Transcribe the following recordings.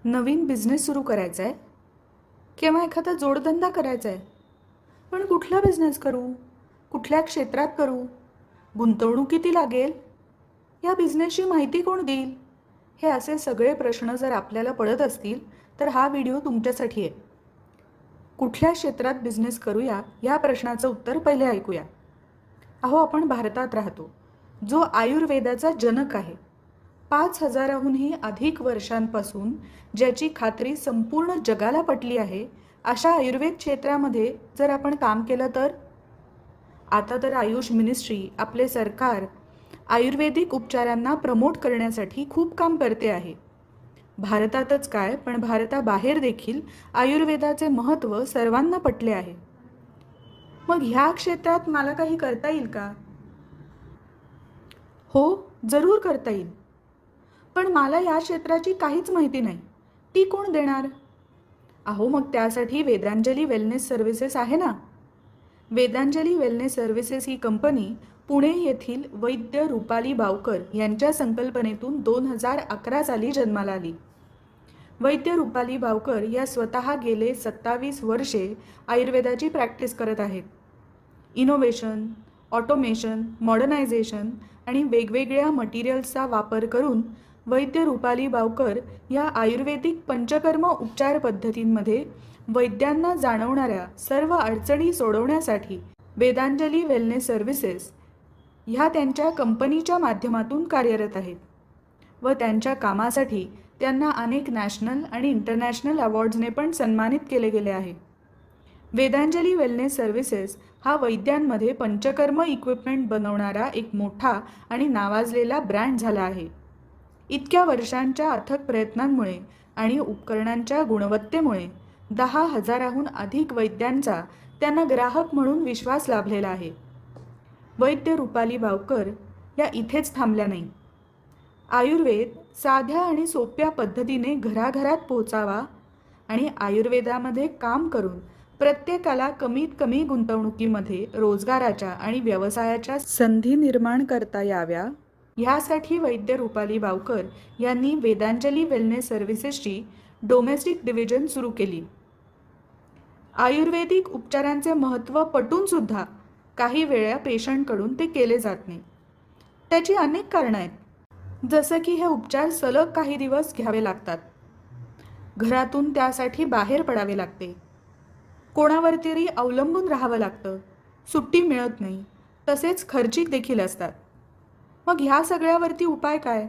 नवीन business सुरू करायचा आहे किंवा एखादा जोडधंदा करायचा आहे, पण कुठला बिझनेस करू, कुठल्या क्षेत्रात करू, गुंतवणूक किती लागेल, या बिझनेसची माहिती कोण देईल, हे असे सगळे प्रश्न जर आपल्याला पडत असतील तर हा व्हिडिओ तुमच्यासाठी आहे. कुठल्या क्षेत्रात बिझनेस करूया या प्रश्नाचं उत्तर पहिले ऐकूया. अहो, आपण भारतात राहतो, जो आयुर्वेदाचा जनक आहे. 5,000हूनही अधिक वर्षांपासून ज्याची खात्री संपूर्ण जगाला पटली आहे, अशा आयुर्वेद क्षेत्रामध्ये जर आपण काम केलं तर. आता तर आयुष मिनिस्ट्री, आपले सरकार आयुर्वेदिक उपचारांना प्रमोट करण्यासाठी खूप काम करते आहे. भारतातच काय, पण भारताबाहेर देखील आयुर्वेदाचे महत्त्व सर्वांना पटले आहे. मग ह्या क्षेत्रात मला काही करता येईल का? हो, जरूर करता येईल. पण मला या क्षेत्राची काहीच माहिती नाही. ती कोण देणार? अहो, मग त्यासाठी वेदांजली वेलनेस सर्व्हिसेस आहे ना. वेदांजली वेलनेस सर्व्हिसेस ही कंपनी पुणे येथील वैद्य रुपाली बावकर यांच्या संकल्पनेतून 2011 साली जन्माला आली. वैद्य रुपाली बावकर या स्वतः गेले 27 वर्षे आयुर्वेदाची प्रॅक्टिस करत आहेत. इनोव्हेशन, ऑटोमेशन, मॉडर्नायझेशन आणि वेगवेगळ्या मटेरियल्सचा वापर करून वैद्य रुपाली बावकर या आयुर्वेदिक पंचकर्म उपचार पद्धतींमध्ये वैद्यांना जाणवणाऱ्या सर्व अडचणी सोडवण्यासाठी वेदांजली वेलनेस सर्व्हिसेस ह्या त्यांच्या कंपनीच्या माध्यमातून कार्यरत आहेत व त्यांच्या कामासाठी त्यांना अनेक नॅशनल आणि इंटरनॅशनल अवॉर्ड्सने पण सन्मानित केले गेले आहे. वेदांजली वेलनेस सर्व्हिसेस हा वैद्यांमध्ये पंचकर्म इक्विपमेंट बनवणारा एक मोठा आणि नावाजलेला ब्रँड झाला आहे. इतक्या वर्षांच्या अथक प्रयत्नांमुळे आणि उपकरणांच्या गुणवत्तेमुळे 10,000हून अधिक वैद्यांचा त्यांना ग्राहक म्हणून विश्वास लाभलेला आहे. वैद्य रुपाली बावकर या इथेच थांबल्या नाही. आयुर्वेद साध्या आणि सोप्या पद्धतीने घराघरात पोहोचावा आणि आयुर्वेदामध्ये काम करून प्रत्येकाला कमीत कमी गुंतवणुकीमध्ये रोजगाराच्या आणि व्यवसायाच्या संधी निर्माण करता याव्या, यासाठी वैद्य रुपाली बावकर यांनी वेदांजली वेलनेस सर्व्हिसेसची डोमेस्टिक डिव्हिजन सुरू केली. आयुर्वेदिक उपचारांचे महत्त्व पटून सुद्धा काही वेळा पेशंटकडून ते केले जात नाही. त्याची अनेक कारणं आहेत. जसं की हे उपचार सलग काही दिवस घ्यावे लागतात, घरातून त्यासाठी बाहेर पडावे लागते, कोणावर तरी अवलंबून राहावं लागतं, सुट्टी मिळत नाही, तसेच खर्चिक देखील असतात. मग ह्या सगळ्यावरती उपाय काय?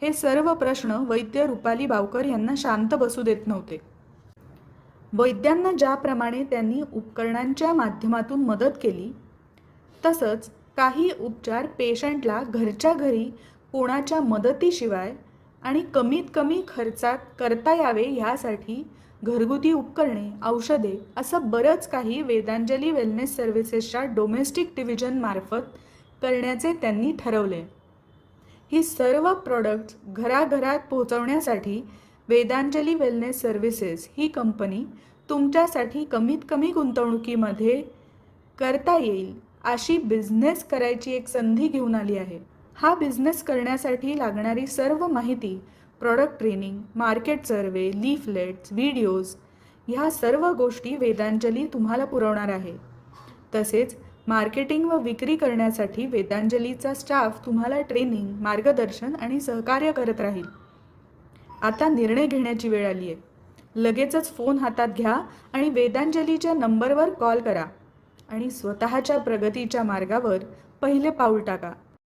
हे सर्व प्रश्न वैद्य रुपाली बावकर यांना शांत बसू देत नव्हते. वैद्यांना ज्याप्रमाणे त्यांनी उपकरणांच्या माध्यमातून मदत केली, तसंच काही उपचार पेशंटला घरच्या घरी कोणाच्या मदतीशिवाय आणि कमीत कमी खर्चात करता यावे ह्यासाठी घरगुती उपकरणे, औषधे असं बरंच काही वेदांजली वेलनेस सर्व्हिसेसच्या डोमेस्टिक डिव्हिजनमार्फत करण्याचे त्यांनी ठरवले. ही सर्व प्रोडक्ट्स घराघरात पोहोचवण्यासाठी वेदांजली वेलनेस सर्व्हिसेस ही कंपनी तुमच्यासाठी कमीत कमी गुंतवणुकीमध्ये करता येईल अशी बिझनेस करायची एक संधी घेऊन आली आहे. हा बिझनेस करण्यासाठी लागणारी सर्व माहिती, प्रॉडक्ट ट्रेनिंग, मार्केट सर्वे, लीफलेट्स, व्हिडिओज ह्या सर्व गोष्टी वेदांजली तुम्हाला पुरवणार आहे. तसेच मार्केटिंग व विक्री करण्यासाठी वेदांजलीचा स्टाफ तुम्हाला ट्रेनिंग, मार्गदर्शन आणि सहकार्य करत राहील. आता निर्णय घेण्याची वेळ आली आहे. लगेचच फोन हातात घ्या आणि वेदांजलीच्या नंबरवर कॉल करा आणि स्वतःच्या प्रगतीच्या मार्गावर पहिले पाऊल टाका.